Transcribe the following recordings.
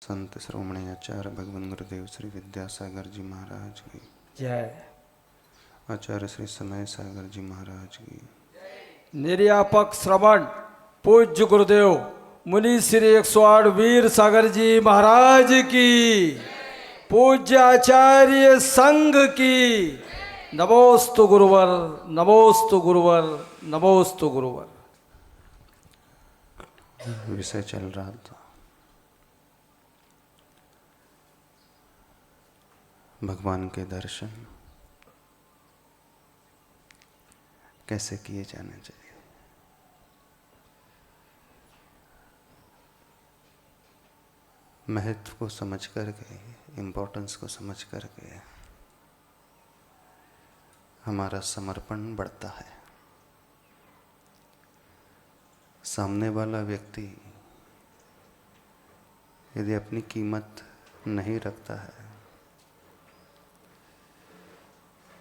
संत श्रोमणी आचार्य भगवान गुरुदेव श्री विद्यासागर जी महाराज की जय। आचार्य श्री समय सागर जी महाराज की निर्यापक श्रवण पूज्य गुरुदेव मुनि श्री 108 वीर सागर जी महाराज की, पूज्य आचार्य संघ की। नमोस्तु गुरुवर, नमोस्तु गुरुवर, नमोस्तु गुरुवर। विषय चल रहा था भगवान के दर्शन कैसे किए जाने चाहिए। महत्व को समझ करके, इम्पोर्टेंस को समझ करके हमारा समर्पण बढ़ता है। सामने वाला व्यक्ति यदि अपनी कीमत नहीं रखता है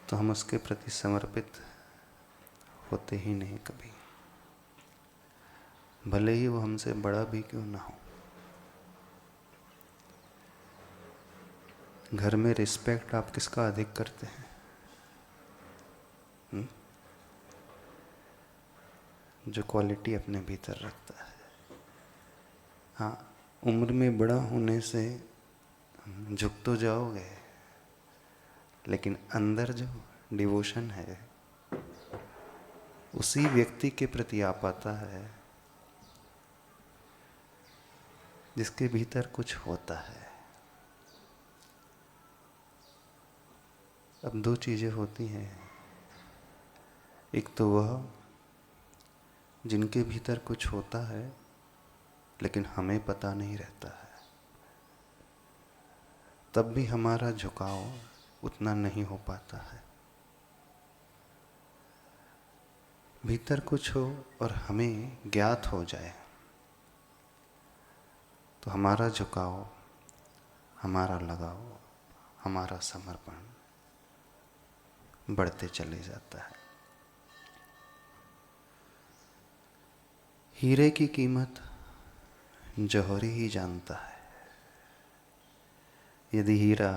तो हम उसके प्रति समर्पित होते ही नहीं कभी, भले ही वो हमसे बड़ा भी क्यों ना हो। घर में रिस्पेक्ट आप किसका अधिक करते हैं? जो क्वालिटी अपने भीतर रखता है। हाँ, उम्र में बड़ा होने से झुक तो जाओगे, लेकिन अंदर जो डिवोशन है उसी व्यक्ति के प्रति आ पाता है जिसके भीतर कुछ होता है। अब दो चीजें होती हैं, एक तो वह जिनके भीतर कुछ होता है लेकिन हमें पता नहीं रहता है, तब भी हमारा झुकाव उतना नहीं हो पाता है। भीतर कुछ हो और हमें ज्ञात हो जाए तो हमारा झुकाव, हमारा लगाव, हमारा समर्पण बढ़ते चले जाता है। हीरे की कीमत जौहरी ही जानता है। यदि हीरा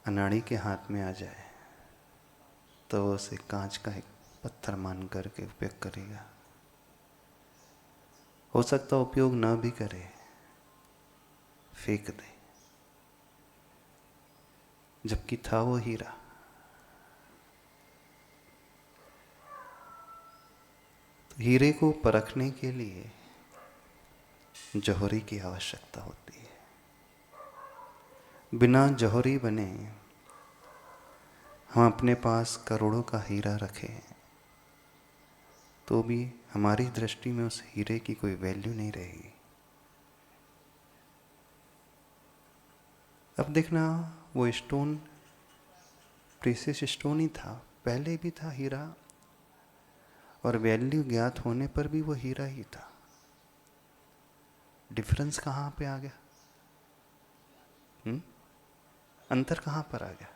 अनाड़ी के हाथ में आ जाए तो वो उसे कांच का एक पत्थर मान करके उपयोग करेगा। हो सकता उपयोग ना भी करे, फेंक दे, जबकि था वो हीरा। तो हीरे को परखने के लिए जौहरी की आवश्यकता होती है। बिना जौहरी बने हम अपने पास करोड़ों का हीरा रखें तो भी हमारी दृष्टि में उस हीरे की कोई वैल्यू नहीं रहेगी। अब देखना, वो स्टोन प्रीशियस स्टोन ही था, पहले भी था हीरा, और वैल्यू ज्ञात होने पर भी वो हीरा ही था। डिफरेंस कहाँ पे आ गया? अंतर कहाँ पर आ गया?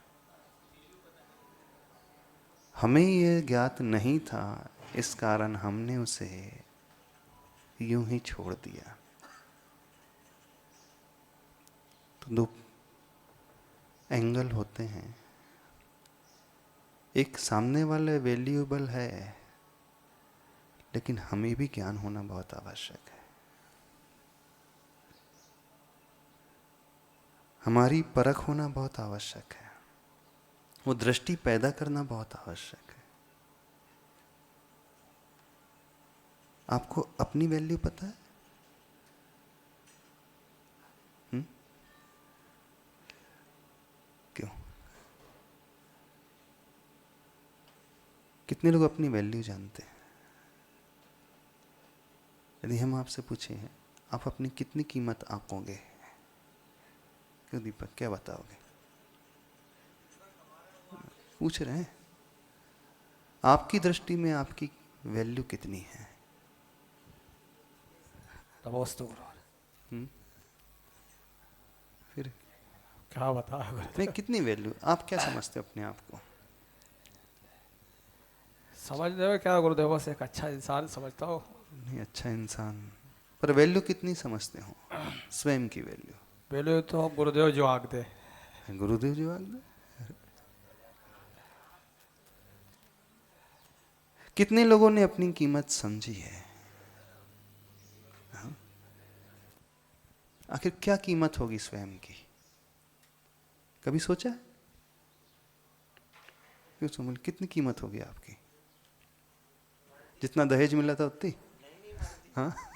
हमें ये ज्ञात नहीं था, इस कारण हमने उसे यूं ही छोड़ दिया। तो दो एंगल होते हैं, एक सामने वाले वैल्यूएबल है, लेकिन हमें भी ज्ञान होना बहुत आवश्यक है। हमारी परख होना बहुत आवश्यक है, वो दृष्टि पैदा करना बहुत आवश्यक है। आपको अपनी वैल्यू पता है? क्यों? कितने लोग अपनी वैल्यू जानते हैं? यदि हम आपसे पूछें आप अपनी कितनी कीमत आंकोगे, क्यों दीपक, क्या बताओगे? पूछ रहे हैं, आपकी दृष्टि में आपकी वैल्यू कितनी है? नमोस्तु गुरुवर। फिर क्या बता नहीं, कितनी वैल्यू, आप क्या समझते हो अपने आप को? समझ रहे हो क्या गुरुदेव? बस एक अच्छा इंसान समझता हो। नहीं, अच्छा इंसान, पर वैल्यू कितनी समझते हो स्वयं की वैल्यू? पहले तो गुरुदेव जो आग दे। गुरुदेव जी आज्ञा। कितने लोगों ने अपनी कीमत समझी है? हाँ? आखिर क्या कीमत होगी स्वयं की? कभी सोचा है? क्यों सुमन, कितनी कीमत होगी आपकी? जितना दहेज मिला था उतनी? हाँ,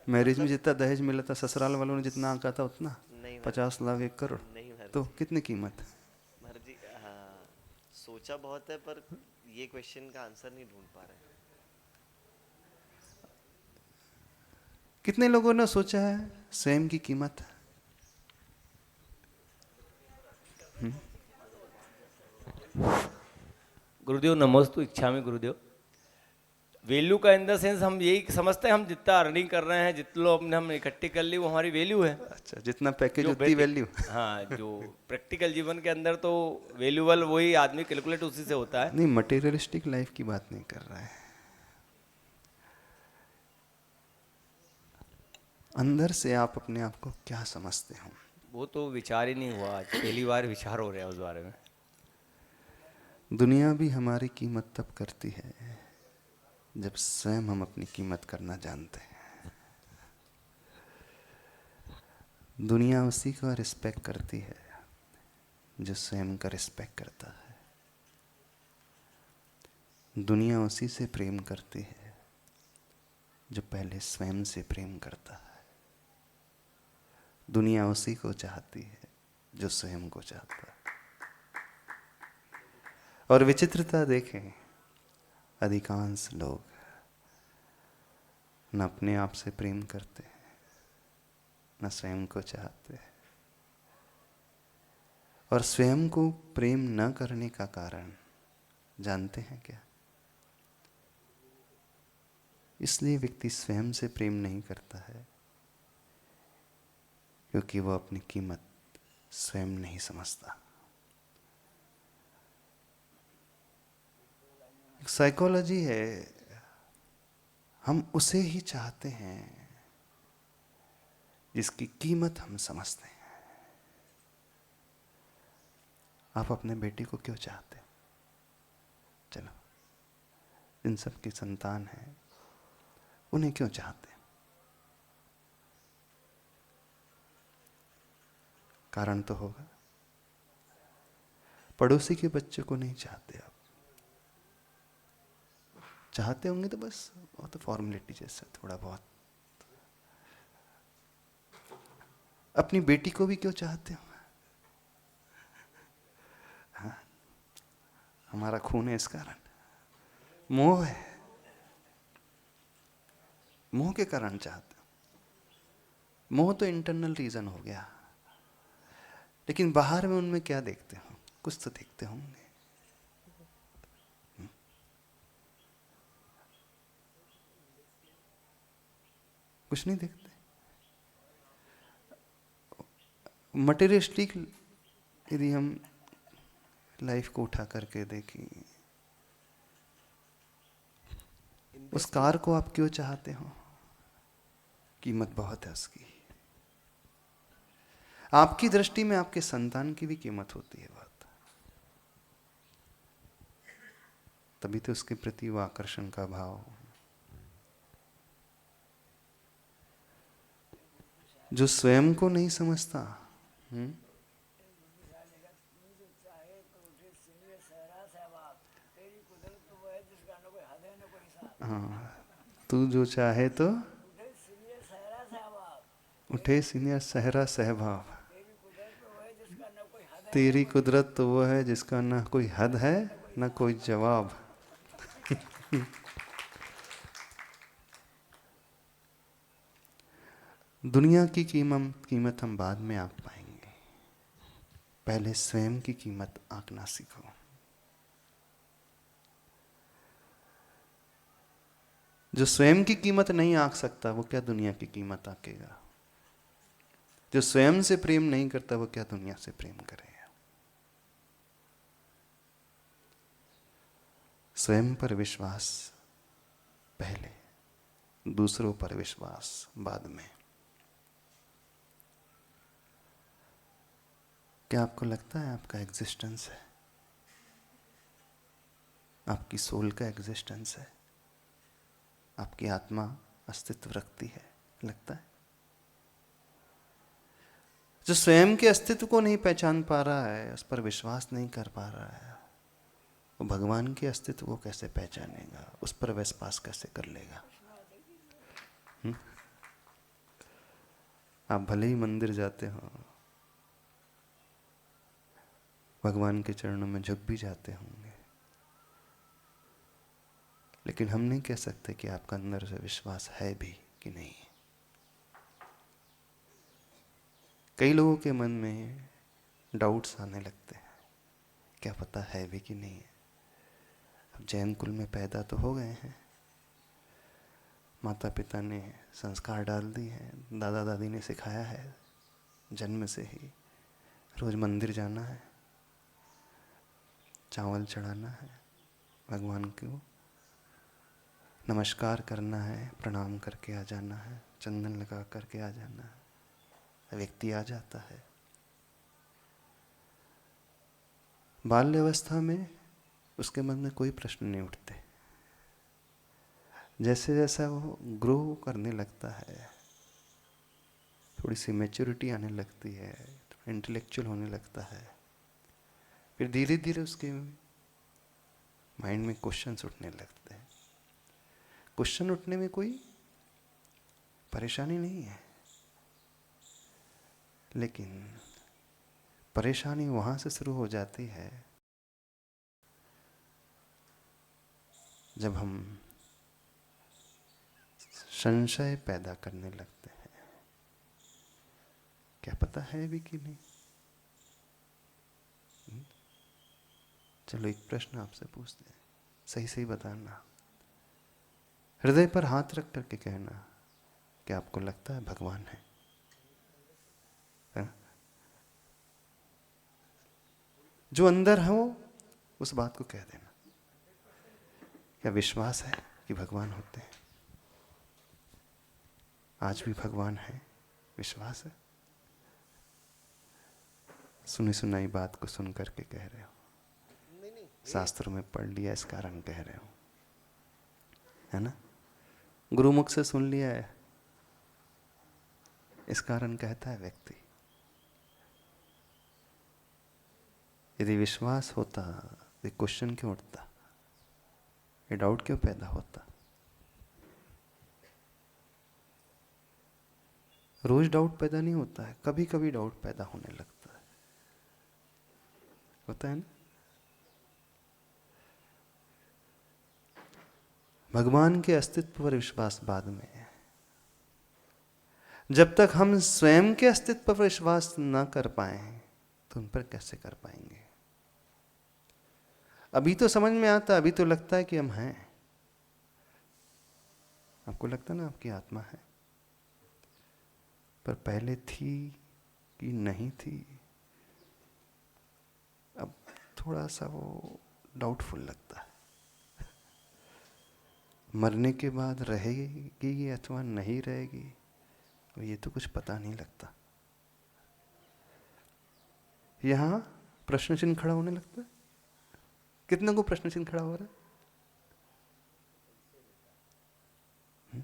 मैरिज में जितना दहेज मिला था, ससुराल वालों ने जितना आंका था उतना? 50 लाख 1 करोड़? तो कितनी कीमत? मर्जी। हाँ, सोचा बहुत है पर ये क्वेश्चन का आंसर नहीं ढूंढ पा रहे। कितने लोगों ने सोचा है स्वयं की कीमत? गुरुदेव नमोस्तु इच्छा में गुरुदेव। वैल्यू का इन द सेंस हम यही समझते हैं, हम जितना अर्निंग कर रहे हैं, जितने लोग हमने हम इकट्ठी कर ली वो हमारी वैल्यू है। अच्छा, जितना पैकेज जो उतनी basic- वैल्यू। हाँ, जो प्रैक्टिकल जीवन के अंदर तो वैल्यूबल वही आदमी कैलकुलेट उसी से होता है। नहीं, मटेरियलिस्टिक लाइफ की बात नहीं कर रहा है। अंदर से आप अपने आप को क्या समझते हो? वो तो विचार ही नहीं हुआ, आज पहली बार विचार हो रहा है उस बारे में। दुनिया भी हमारी कीमत तब करती है जब स्वयं हम अपनी कीमत करना जानते हैं। दुनिया उसी का रिस्पेक्ट करती है जो स्वयं का रिस्पेक्ट करता है। दुनिया उसी से प्रेम करती है जो पहले स्वयं से प्रेम करता है। दुनिया उसी को चाहती है जो स्वयं को चाहता है। और विचित्रता देखें, अधिकांश लोग न अपने आप से प्रेम करते हैं, न स्वयं को चाहते हैं। और स्वयं को प्रेम न करने का कारण जानते हैं क्या? इसलिए व्यक्ति स्वयं से प्रेम नहीं करता है क्योंकि वह अपनी कीमत स्वयं नहीं समझता। साइकोलॉजी है, हम उसे ही चाहते हैं जिसकी कीमत हम समझते हैं। आप अपने बेटे को क्यों चाहते हो? चलो, इन सब की संतान है, उन्हें क्यों चाहते हैं? कारण तो होगा। पड़ोसी के बच्चे को नहीं चाहते आप। चाहते होंगे तो बस वो तो फॉर्मेलिटी जैसा थोड़ा बहुत। अपनी बेटी को भी क्यों चाहते हो? हाँ, हमारा खून है इस कारण। मोह है, मोह के कारण चाहते हो। मोह तो इंटरनल रीजन हो गया, लेकिन बाहर में उनमें क्या देखते हो? कुछ तो देखते होंगे। कुछ नहीं देखते। मटेरियलिस्टिक यदि हम लाइफ को उठा करके देखें, उस कार को आप क्यों चाहते हो? कीमत बहुत है उसकी। आपकी दृष्टि में आपके संतान की भी कीमत होती है बहुत, तभी तो उसके प्रति वो आकर्षण का भाव। जो स्वयं को नहीं समझता, हाँ, तू जो चाहे तो उठे सीनियर सहरा सहभाव। तेरी कुदरत तो वो है जिसका ना कोई हद है ना कोई जवाब। दुनिया की कीमत हम बाद में आंक पाएंगे, पहले स्वयं की कीमत आंकना सीखो। जो स्वयं की कीमत नहीं आंक सकता वो क्या दुनिया की कीमत आंकेगा? जो स्वयं से प्रेम नहीं करता वो क्या दुनिया से प्रेम करेगा? स्वयं पर विश्वास पहले, दूसरों पर विश्वास बाद में। क्या आपको लगता है आपका एग्जिस्टेंस है, आपकी सोल का एग्जिस्टेंस है, आपकी आत्मा अस्तित्व रखती है? लगता है? जो स्वयं के अस्तित्व को नहीं पहचान पा रहा है, उस पर विश्वास नहीं कर पा रहा है, वो भगवान के अस्तित्व को कैसे पहचानेगा, उस पर विश्वास कैसे कर लेगा? आप भले ही मंदिर जाते हो, भगवान के चरणों में झुक भी जाते होंगे, लेकिन हम नहीं कह सकते कि आपका अंदर से विश्वास है भी कि नहीं। कई लोगों के मन में डाउट्स आने लगते हैं, क्या पता है भी कि नहीं है। अब जैन कुल में पैदा तो हो गए हैं, माता पिता ने संस्कार डाल दिए हैं, दादा दादी ने सिखाया है जन्म से ही, रोज मंदिर जाना है, चावल चढ़ाना है, भगवान को नमस्कार करना है, प्रणाम करके आ जाना है, चंदन लगा करके आ जाना है, व्यक्ति आ जाता है। बाल्यावस्था में उसके मन में कोई प्रश्न नहीं उठते। जैसे जैसा वो ग्रो करने लगता है, थोड़ी सी मैच्योरिटी आने लगती है, इंटेलेक्चुअल होने लगता है, फिर धीरे धीरे उसके माइंड में क्वेश्चंस उठने लगते हैं। क्वेश्चन उठने में कोई परेशानी नहीं है, लेकिन परेशानी वहां से शुरू हो जाती है जब हम संशय पैदा करने लगते हैं, क्या पता है भी कि नहीं। चलो एक प्रश्न आपसे पूछते हैं, सही सही बताना, हृदय पर हाथ रख करके कहना, क्या आपको लगता है भगवान है? जो अंदर हो उस बात को कह देना। क्या विश्वास है कि भगवान होते हैं? आज भी भगवान है, विश्वास है? सुनी सुनाई बात को सुन करके कह रहे हो, शास्त्रों में पढ़ लिया इस कारण कह रहे हो, है ना? गुरुमुख से सुन लिया है इस कारण कहता है व्यक्ति। यदि विश्वास होता तो क्वेश्चन क्यों उठता, ये डाउट क्यों पैदा होता? रोज डाउट पैदा नहीं होता है, कभी कभी डाउट पैदा होने लगता है, होता है ना? भगवान के अस्तित्व पर विश्वास बाद में है। जब तक हम स्वयं के अस्तित्व पर विश्वास ना कर पाए तो उन पर कैसे कर पाएंगे? अभी तो समझ में आता, अभी तो लगता है कि हम हैं। आपको लगता ना आपकी आत्मा है, पर पहले थी कि नहीं थी, अब थोड़ा सा वो डाउटफुल लगता है। मरने के बाद रहेगी अथवा नहीं रहेगी, ये तो कुछ पता नहीं लगता। यहां प्रश्न चिन्ह खड़ा होने लगता है। कितने को प्रश्न चिन्ह खड़ा हो रहा है?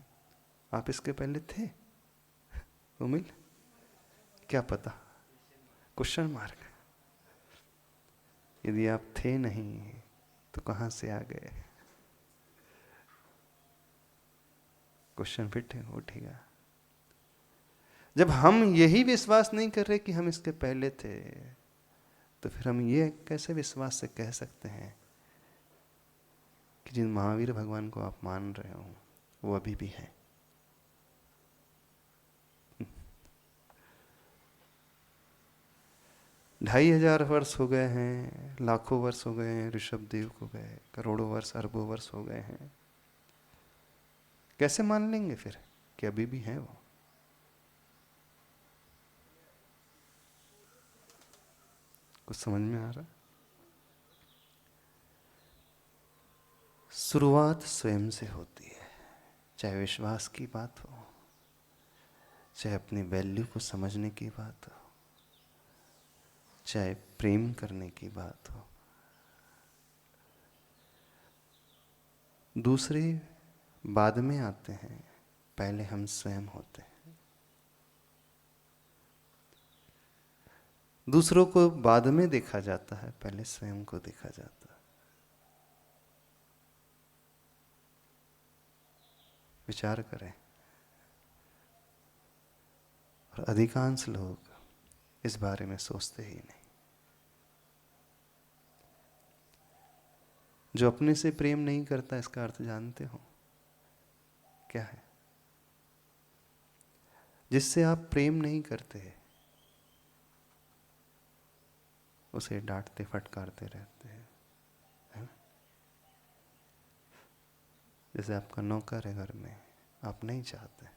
आप इसके पहले थे उमिल? क्या पता, क्वेश्चन मार्क। यदि आप थे नहीं तो कहां से आ गए? क्वेश्चन फिर उठेगा। जब हम यही विश्वास नहीं कर रहे कि हम इसके पहले थे, तो फिर हम ये कैसे विश्वास से कह सकते हैं कि जिन महावीर भगवान को आप मान रहे हो वो अभी भी है? 2500 वर्ष हो गए हैं, लाखों वर्ष हो गए हैं, ऋषभ देव को गए, करोड़ों वर्ष अरबों वर्ष हो गए हैं, कैसे मान लेंगे फिर कि अभी भी है वो? कुछ समझ में आ रहा? शुरुआत स्वयं से होती है। चाहे विश्वास की बात हो, चाहे अपनी वैल्यू को समझने की बात हो, चाहे प्रेम करने की बात हो, दूसरे बाद में आते हैं, पहले हम स्वयं होते हैं। दूसरों को बाद में देखा जाता है, पहले स्वयं को देखा जाता है। विचार करें। और अधिकांश लोग इस बारे में सोचते ही नहीं। जो अपने से प्रेम नहीं करता, इसका अर्थ जानते हो क्या है? जिससे आप प्रेम नहीं करते, उसे डांटते फटकारते रहते हैं, है ना? जैसे आपका नौकर है घर में, आप नहीं चाहते,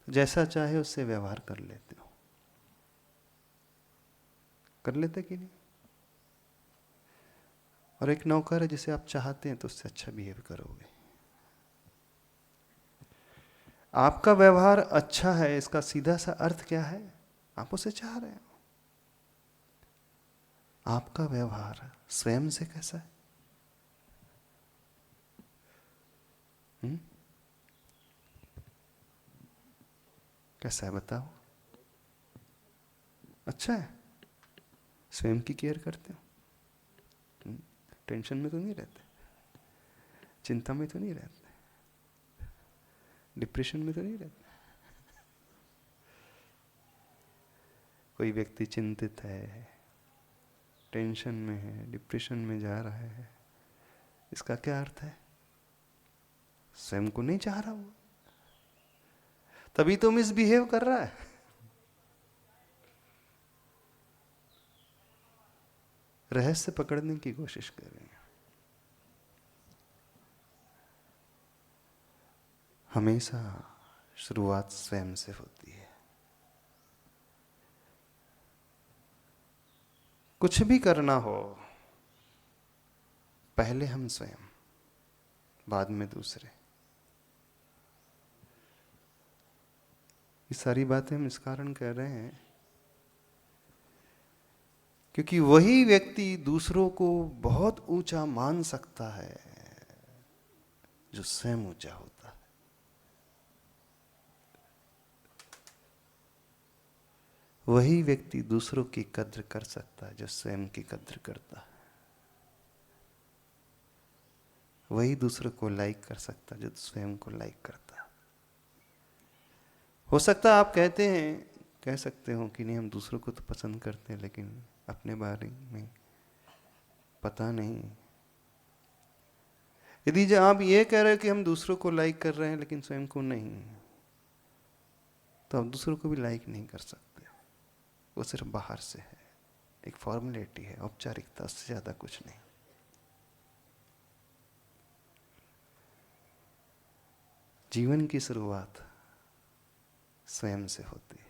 जैसा चाहे उससे व्यवहार कर लेते हो। कर लेते कि नहीं? और एक नौकर है जिसे आप चाहते हैं तो उससे अच्छा बिहेव करोगे। आपका व्यवहार अच्छा है, इसका सीधा सा अर्थ क्या है? आप उसे चाह रहे हो। आपका व्यवहार स्वयं से कैसा है? कैसा है बताओ? अच्छा है? स्वयं की केयर करते हो? टेंशन में तो नहीं रहते, चिंता में तो नहीं रहते, डिप्रेशन में तो नहीं रहते। कोई व्यक्ति चिंतित है, टेंशन में है, डिप्रेशन में जा रहा है, इसका क्या अर्थ है? स्वयं को नहीं चाह रहा वो, तभी तो मिसबिहेव कर रहा है। रहस्य पकड़ने की कोशिश कर रहे हैं। हमेशा शुरुआत स्वयं से होती है। कुछ भी करना हो, पहले हम स्वयं, बाद में दूसरे। ये सारी बातें हम इस कारण कह रहे हैं क्योंकि वही व्यक्ति दूसरों को बहुत ऊंचा मान सकता है जो स्वयं ऊंचा होता है। वही व्यक्ति दूसरों की कद्र कर सकता है जो स्वयं की कद्र करता है। वही दूसरों को लाइक कर सकता है जो स्वयं को लाइक करता है। हो सकता है आप कह सकते हो कि नहीं, हम दूसरों को तो पसंद करते हैं लेकिन अपने बारे में पता नहीं। यदि जो आप ये कह रहे हो कि हम दूसरों को लाइक कर रहे हैं लेकिन स्वयं को नहीं, तो आप दूसरों को भी लाइक नहीं कर सकते। वो सिर्फ बाहर से है, एक फॉर्मेलिटी है, औपचारिकता, उससे ज्यादा कुछ नहीं। जीवन की शुरुआत स्वयं से होती है।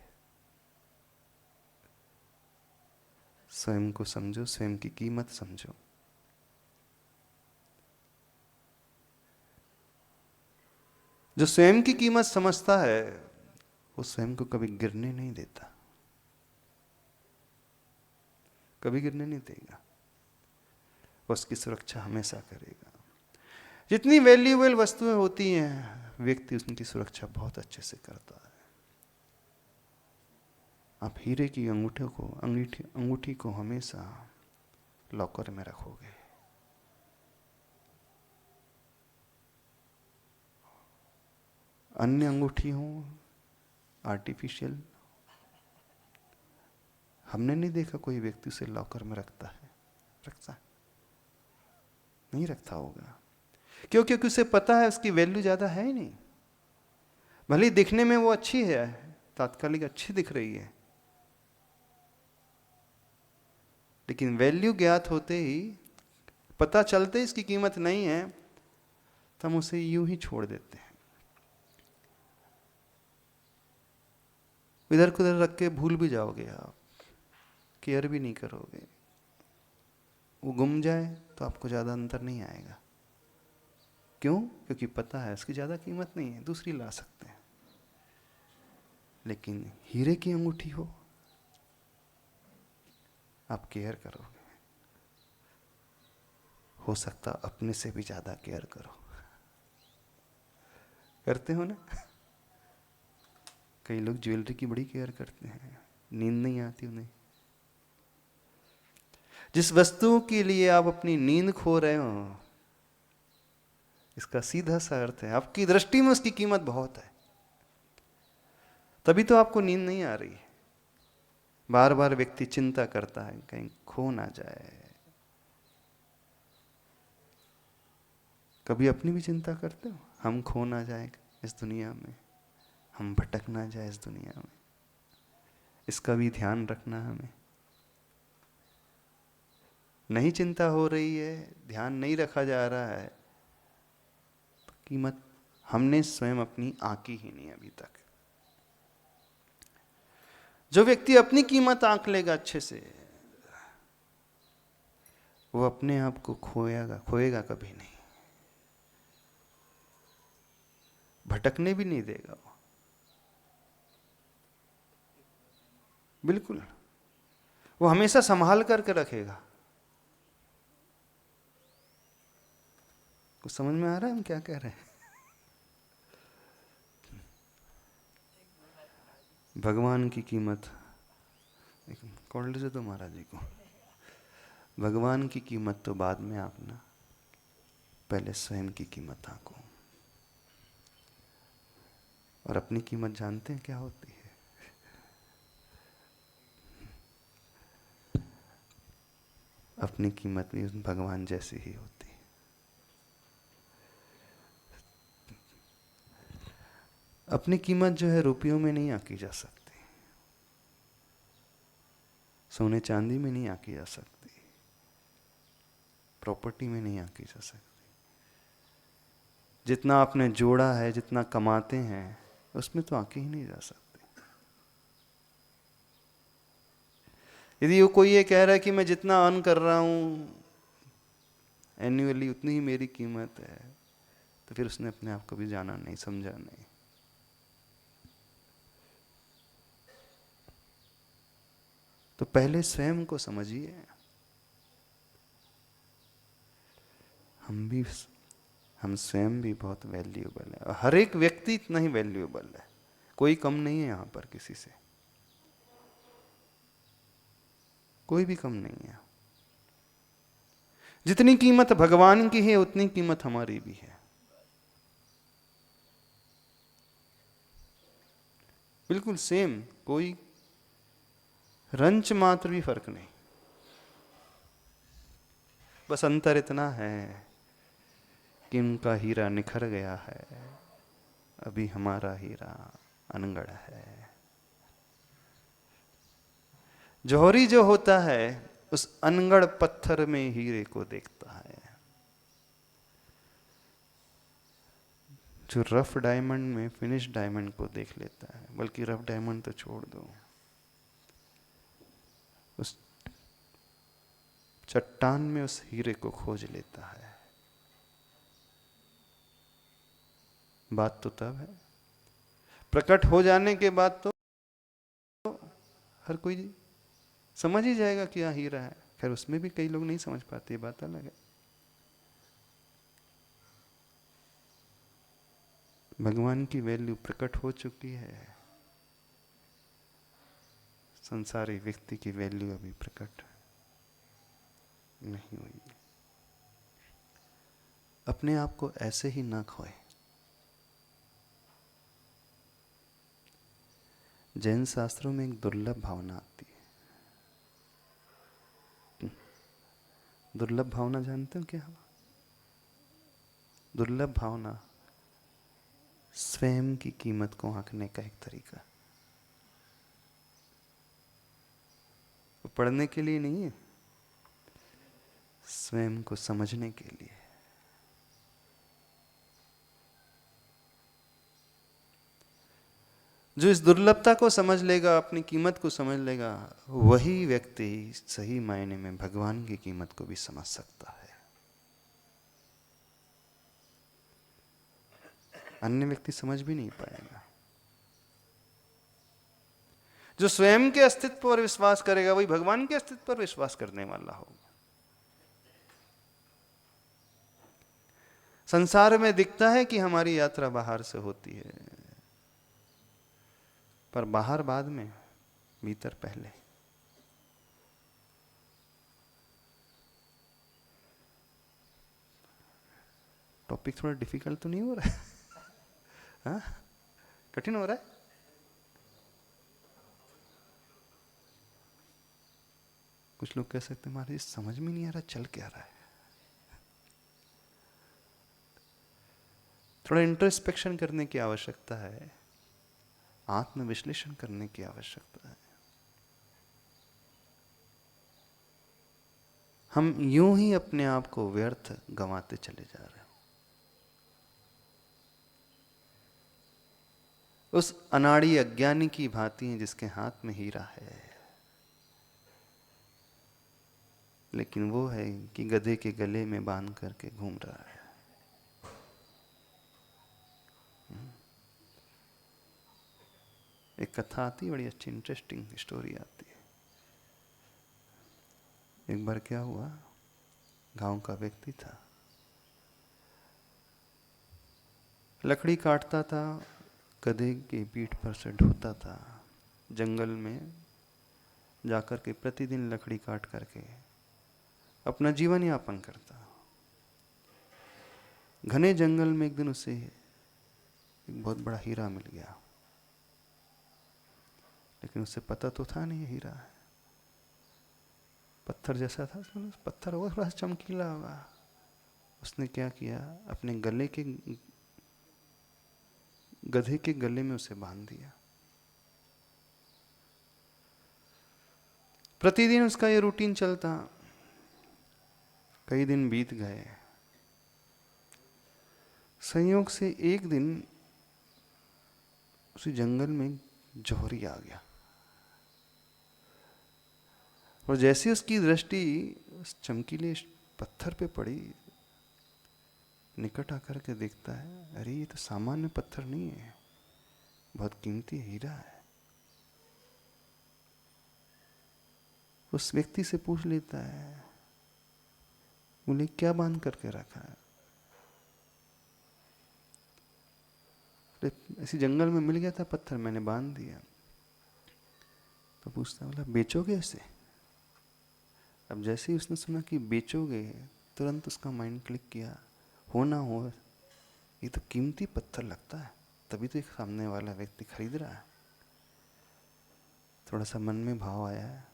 स्वयं को समझो, स्वयं की कीमत समझो। जो स्वयं की कीमत समझता है वो स्वयं को कभी गिरने नहीं देता, कभी गिरने नहीं देगा। वो उसकी सुरक्षा हमेशा करेगा। जितनी वैल्यूएबल वस्तुएं होती हैं, व्यक्ति उनकी सुरक्षा बहुत अच्छे से करता है। आप हीरे की अंगूठी को हमेशा लॉकर में रखोगे। अन्य अंगूठी हो आर्टिफिशियल, हमने नहीं देखा कोई व्यक्ति उसे लॉकर में रखता है। रखता है? नहीं रखता होगा। क्यों? क्योंकि उसे पता है उसकी वैल्यू ज्यादा है ही नहीं। भले ही दिखने में वो अच्छी है, तात्कालिक अच्छी दिख रही है, लेकिन वैल्यू ज्ञात होते ही, पता चलते इसकी कीमत नहीं है, तो हम उसे यूं ही छोड़ देते हैं। इधर उधर रख के भूल भी जाओगे आप, केयर भी नहीं करोगे। वो गुम जाए तो आपको ज्यादा अंतर नहीं आएगा। क्यों? क्योंकि पता है उसकी ज़्यादा कीमत नहीं है, दूसरी ला सकते हैं। लेकिन हीरे की अंगूठी आप केयर करोगे, हो सकता अपने से भी ज़्यादा केयर करो। करते हो ना? कई लोग ज्वेलरी की बड़ी केयर करते हैं, नींद नहीं आती उन्हें। जिस वस्तु के लिए आप अपनी नींद खो रहे हो, इसका सीधा सा अर्थ है आपकी दृष्टि में उसकी कीमत बहुत है, तभी तो आपको नींद नहीं आ रही है। बार बार व्यक्ति चिंता करता है कहीं खो ना जाए। कभी अपनी भी चिंता करते हो, हम खो ना जाए इस दुनिया में, हम भटक ना जाए इस दुनिया में, इसका भी ध्यान रखना हमें। नहीं चिंता हो रही है, ध्यान नहीं रखा जा रहा है, तो कीमत हमने स्वयं अपनी आंकी ही नहीं अभी तक। जो व्यक्ति अपनी कीमत आंक लेगा अच्छे से, वो अपने आप को खोएगा कभी नहीं, भटकने भी नहीं देगा वो, बिल्कुल। वो हमेशा संभाल करके रखेगा। कुछ समझ में आ रहा है हम क्या कह रहे हैं? भगवान की कीमत, कॉल से तो महाराज जी को, भगवान की कीमत तो बाद में आप ना, पहले स्वयं की कीमत आंको। और अपनी कीमत जानते हैं क्या होती है? अपनी कीमत भी भगवान जैसी ही होती है। अपनी कीमत जो है रुपयों में नहीं आंकी जा सकती, सोने चांदी में नहीं आंकी जा सकती, प्रॉपर्टी में नहीं आंकी जा सकती। जितना आपने जोड़ा है, जितना कमाते हैं, उसमें तो आंकी ही नहीं जा सकती। यदि वो कोई ये कह रहा है कि मैं जितना अर्न कर रहा हूं एन्युअली उतनी ही मेरी कीमत है, तो फिर उसने अपने आप को भी जाना नहीं, समझा नहीं। तो पहले स्वयं को समझिए। हम स्वयं भी बहुत वैल्यूएबल है, और हर एक व्यक्ति इतना ही वैल्यूएबल है, कोई कम नहीं है यहां पर किसी से, कोई भी कम नहीं है। जितनी कीमत भगवान की है उतनी कीमत हमारी भी है, बिल्कुल सेम, कोई रंच मात्र भी फर्क नहीं। बस अंतर इतना है कि उनका हीरा निखर गया है, अभी हमारा हीरा अनगढ़ है। जौहरी जो होता है उस अनगढ़ पत्थर में हीरे को देखता है, जो रफ डायमंड में फिनिश डायमंड को देख लेता है, बल्कि रफ डायमंड तो छोड़ दो, उस चट्टान में उस हीरे को खोज लेता है। बात तो तब है, प्रकट हो जाने के बाद तो हर कोई समझ ही जाएगा कि यहाँ हीरा है। खैर उसमें भी कई लोग नहीं समझ पाते, ये बात अलग है। भगवान की वैल्यू प्रकट हो चुकी है, संसारी व्यक्ति की वैल्यू अभी प्रकट नहीं हुई। अपने आप को ऐसे ही ना खोए। जैन शास्त्रों में एक दुर्लभ भावना आती है। दुर्लभ भावना जानते हो क्या? दुर्लभ भावना स्वयं की कीमत को आंकने का एक तरीका। वो पढ़ने के लिए नहीं है, स्वयं को समझने के लिए। जो इस दुर्लभता को समझ लेगा, अपनी कीमत को समझ लेगा, वही व्यक्ति सही मायने में भगवान की कीमत को भी समझ सकता है। अन्य व्यक्ति समझ भी नहीं पाएगा। जो स्वयं के अस्तित्व पर विश्वास करेगा वही भगवान के अस्तित्व पर विश्वास करने वाला होगा। संसार में दिखता है कि हमारी यात्रा बाहर से होती है, पर बाहर बाद में, भीतर पहले। टॉपिक थोड़ा डिफिकल्ट तो नहीं हो रहा है? हाँ? कठिन हो रहा है? कुछ लोग कह सकते हैं महाराज समझ में नहीं आ रहा चल क्या रहा है। थोड़ा इंट्रोस्पेक्शन करने की आवश्यकता है, आत्मविश्लेषण करने की आवश्यकता है। हम यूं ही अपने आप को व्यर्थ गंवाते चले जा रहे हैं। उस अनाड़ी अज्ञानी की भांति है जिसके हाथ में हीरा है, लेकिन वो है कि गधे के गले में बांध करके घूम रहा है। एक कथा आती है, बड़ी अच्छी इंटरेस्टिंग स्टोरी आती है। एक बार क्या हुआ, गांव का व्यक्ति था, लकड़ी काटता था, गधे की पीठ पर से ढोता था, जंगल में जाकर के प्रतिदिन लकड़ी काट करके अपना जीवन यापन करता। घने जंगल में एक दिन उसे एक बहुत बड़ा हीरा मिल गया, लेकिन उसे पता तो था नहीं हीरा है। पत्थर जैसा था, पत्थर होगा थोड़ा चमकीला होगा। उसने क्या किया, अपने गले के गधे के गले में उसे बांध दिया। प्रतिदिन उसका ये रूटीन चलता। कई दिन बीत गए। संयोग से एक दिन उसी जंगल में जौहरी आ गया, और जैसे उसकी दृष्टि उस चमकीले पत्थर पे पड़ी, निकट आकर के देखता है, अरे ये तो सामान्य पत्थर नहीं है, बहुत कीमती हीरा है। उस व्यक्ति से पूछ लेता है, बोले क्या बांध करके रखा है? ऐसी जंगल में मिल गया था पत्थर, मैंने बांध दिया। तो पूछता, बोला बेचोगे इसे? अब जैसे ही उसने सुना कि बेचोगे, तुरंत उसका माइंड क्लिक किया, हो ना हो ये तो कीमती पत्थर लगता है, तभी तो एक सामने वाला व्यक्ति खरीद रहा है। थोड़ा सा मन में भाव आया है,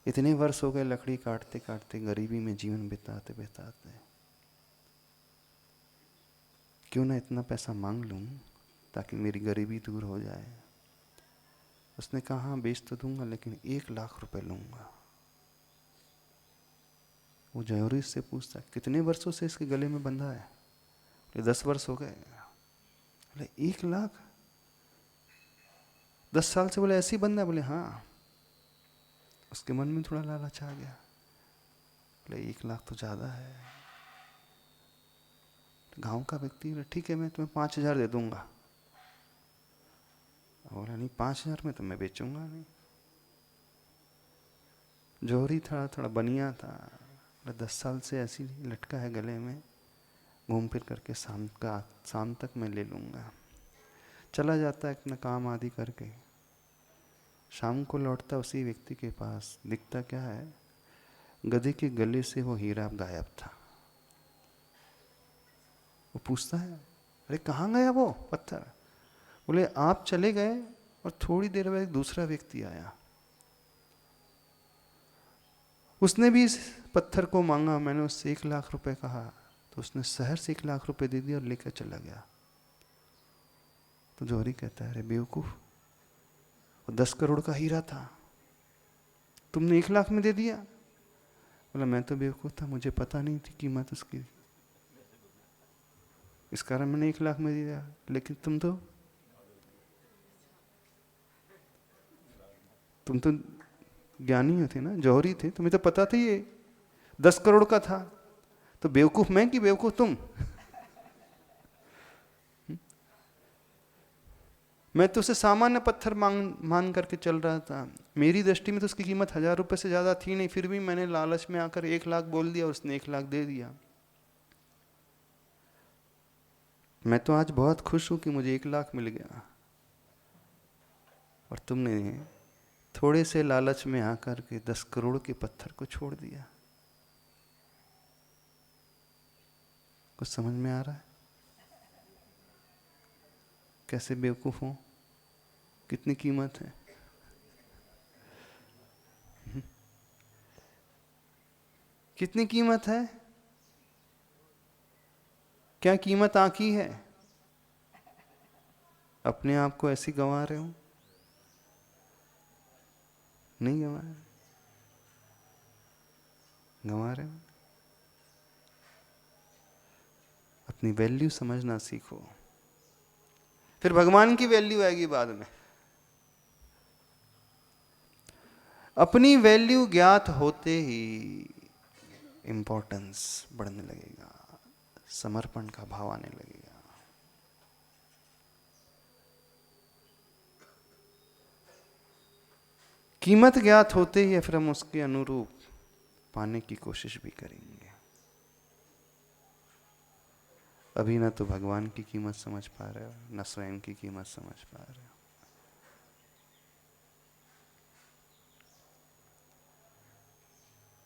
इतने वर्ष हो गए लकड़ी काटते काटते, गरीबी में जीवन बिताते बिताते, क्यों ना इतना पैसा मांग लूं ताकि मेरी गरीबी दूर हो जाए। उसने कहा हाँ बेच तो दूंगा, लेकिन 1 लाख रुपए लूंगा। वो जौहरी से पूछता, कितने वर्षों से इसके गले में बंधा है? बोले 10 वर्ष हो गए। बोले 1 लाख? 10 साल से बोले ऐसे ही बंधा? बोले हाँ। उसके मन में थोड़ा लालच आ गया। बोले 1 लाख तो ज्यादा है। तो गांव का व्यक्ति बोले ठीक है, मैं तुम्हें 5,000 दे दूंगा। बोला नहीं, 5,000 में तो मैं बेचूंगा नहीं। जौहरी थोड़ा थोड़ा बनिया था, 10 साल से ऐसी लटका है गले में, घूम फिर करके शाम तक मैं ले लूँगा। चला जाता है अपना काम आदि करके, शाम को लौटता उसी व्यक्ति के पास, दिखता क्या है, गधे के गले से वो हीरा गायब था। वो पूछता है, अरे कहाँ गया वो पत्थर? बोले आप चले गए और थोड़ी देर बाद एक दूसरा व्यक्ति आया, उसने भी इस पत्थर को मांगा। मैंने उससे 1 लाख रुपए कहा, तो उसने शहर से 1 लाख रुपए दे दिया और लेकर चला गया। तो जौहरी कहता है, अरे बेवकूफ, वो 10 करोड़ का हीरा था, तुमने 1 लाख में दे दिया। बोला मैं तो बेवकूफ था, मुझे पता नहीं थी कीमत उसकी, इस कारण मैंने 1 लाख में दिया। लेकिन तुम तो ज्ञानी थे ना, जौहरी थे, तुम्हें तो पता था ये 10 करोड़ का था। तो बेवकूफ मैं कि बेवकूफ तुम? मैं तो उसे सामान्य पत्थर मान करके चल रहा था, मेरी दृष्टि में तो उसकी कीमत 1000 रुपये से ज़्यादा थी नहीं, फिर भी मैंने लालच में आकर 1 लाख बोल दिया, उसने 1 लाख दे दिया। मैं तो आज बहुत खुश हूं कि मुझे 1 लाख मिल गया, और तुमने थोड़े से लालच में आकर के 10 करोड़ के पत्थर को छोड़ दिया। कुछ समझ में आ रहा है? कैसे बेवकूफ हो? कितनी कीमत है? कितनी कीमत है? क्या कीमत आंकी है? अपने आप को ऐसी गंवा रहे हो? नहीं गंवा रहे, गंवा रहे हो। अपनी वैल्यू समझना सीखो, फिर भगवान की वैल्यू आएगी बाद में। अपनी वैल्यू ज्ञात होते ही इंपॉर्टेंस बढ़ने लगेगा, समर्पण का भाव आने लगेगा। कीमत ज्ञात होते ही फिर हम उसके अनुरूप पाने की कोशिश भी करेंगे। अभी ना तो भगवान की कीमत समझ पा रहे हो, न स्वयं की कीमत समझ पा रहे हो।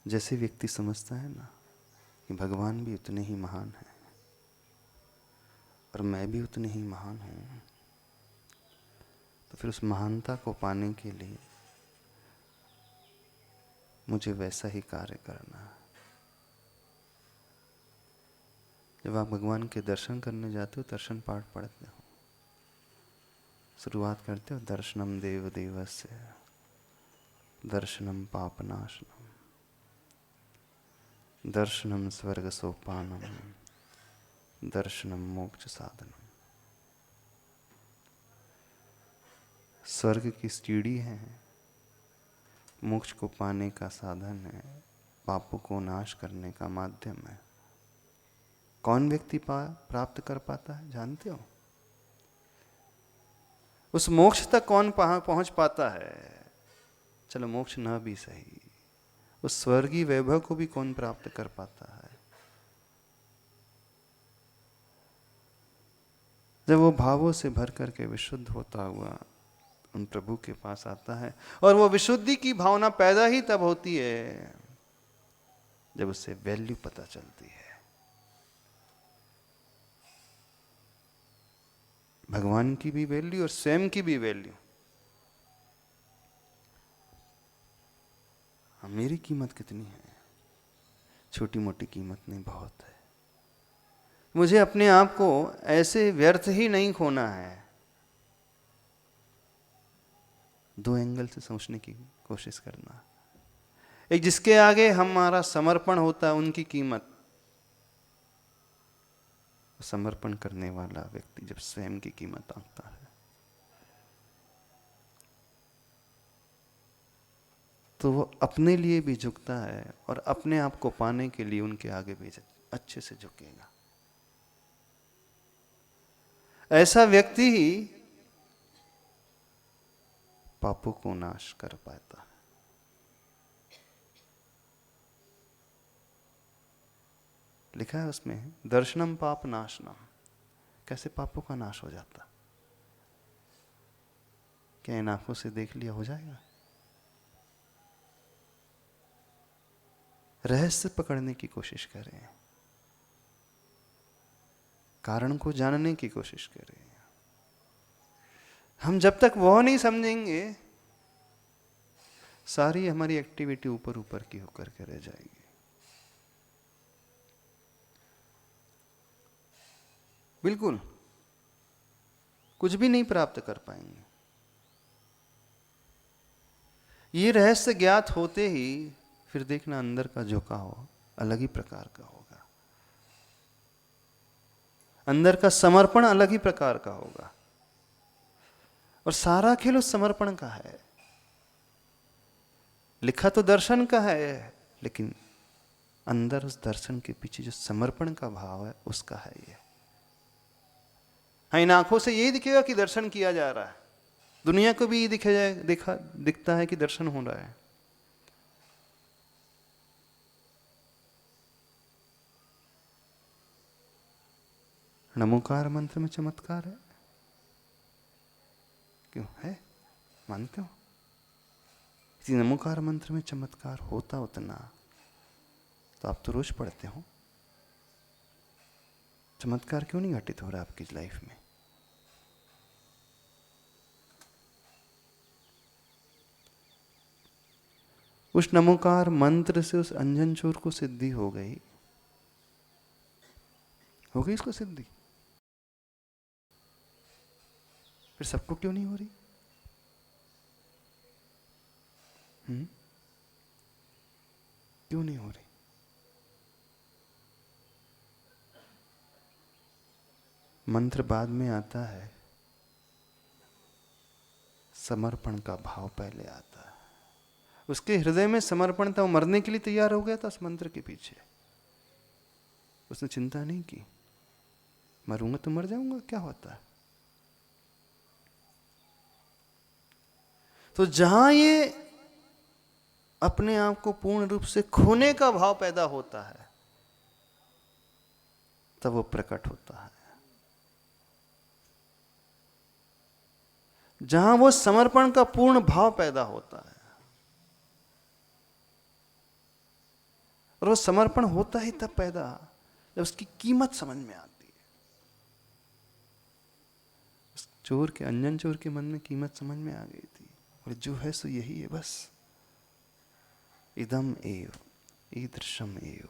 जैसे व्यक्ति समझता है ना कि भगवान भी उतने ही महान हैं और मैं भी उतने ही महान हूं, तो फिर उस महानता को पाने के लिए मुझे वैसा ही कार्य करना है। जब आप भगवान के दर्शन करने जाते हो, दर्शन पाठ पढ़ते हो, शुरुआत करते हो दर्शनम देव देवस्य, दर्शनम पापनाशनम, दर्शनम स्वर्ग सोपानम, दर्शनम मोक्ष साधनम। स्वर्ग की सीढ़ी है, मोक्ष को पाने का साधन है, पापों को नाश करने का माध्यम है। कौन व्यक्ति प्राप्त कर पाता है जानते हो? उस मोक्ष तक कौन पहुंच पाता है? चलो मोक्ष ना भी सही, उस स्वर्गीय वैभव को भी कौन प्राप्त कर पाता है? जब वो भावों से भर करके विशुद्ध होता हुआ उन प्रभु के पास आता है, और वो विशुद्धि की भावना पैदा ही तब होती है जब उससे वैल्यू पता चलती है। भगवान की भी वैल्यू और स्वयं की भी वैल्यू। मेरी कीमत कितनी है? छोटी मोटी कीमत नहीं, बहुत है। मुझे अपने आप को ऐसे व्यर्थ ही नहीं खोना है। 2 एंगल से सोचने की कोशिश करना। एक, जिसके आगे हमारा समर्पण होता है उनकी कीमत। समर्पण करने वाला व्यक्ति जब स्वयं की कीमत आंकता है तो वो अपने लिए भी झुकता है और अपने आप को पाने के लिए उनके आगे भी अच्छे से झुकेगा। ऐसा व्यक्ति ही पापों को नाश कर पाता है। लिखा है उसमें दर्शनम पाप नाशनम। कैसे पापों का नाश हो जाता? क्या इन आंखों से देख लिया हो जाएगा? रहस्य पकड़ने की कोशिश करें, कारण को जानने की कोशिश करें। हम जब तक वह नहीं समझेंगे, सारी हमारी एक्टिविटी ऊपर ऊपर की होकर के रह जाएगी। बिल्कुल कुछ भी नहीं प्राप्त कर पाएंगे। ये रहस्य ज्ञात होते ही फिर देखना अंदर का झुकाव अलग ही प्रकार का होगा, अंदर का समर्पण अलग ही प्रकार का होगा। और सारा खेल उस समर्पण का है। लिखा तो दर्शन का है, लेकिन अंदर उस दर्शन के पीछे जो समर्पण का भाव है उसका है ये। हाँ, इन आंखों से यही दिखेगा कि दर्शन किया जा रहा है, दुनिया को भी ये दिखता है कि दर्शन हो रहा है। नमोकार मंत्र में चमत्कार है, क्यों है? मानते हो? इसी नमोकार मंत्र में चमत्कार होता उतना तो आप तो रोज पढ़ते हो, चमत्कार क्यों नहीं घटित हो रहा आपकी लाइफ में? उस नमोकार मंत्र से उस अंजन चोर को सिद्धि हो गई इसको सिद्धि, फिर सबको क्यों नहीं हो रही? क्यों नहीं हो रही? मंत्र बाद में आता है, समर्पण का भाव पहले आता है। उसके हृदय में समर्पण था, वो मरने के लिए तैयार हो गया था उस मंत्र के पीछे। उसने चिंता नहीं की, मरूंगा तो मर जाऊंगा, क्या होता है। तो जहां ये अपने आप को पूर्ण रूप से खोने का भाव पैदा होता है, तब वो प्रकट होता है। जहां वो समर्पण का पूर्ण भाव पैदा होता है, और वो समर्पण होता ही तब पैदा जब उसकी कीमत समझ में आती है। उस चोर के, अंजन चोर के मन में कीमत समझ में आ गई थी, और जो है सो यही है बस। इदम एव ईदृशम एव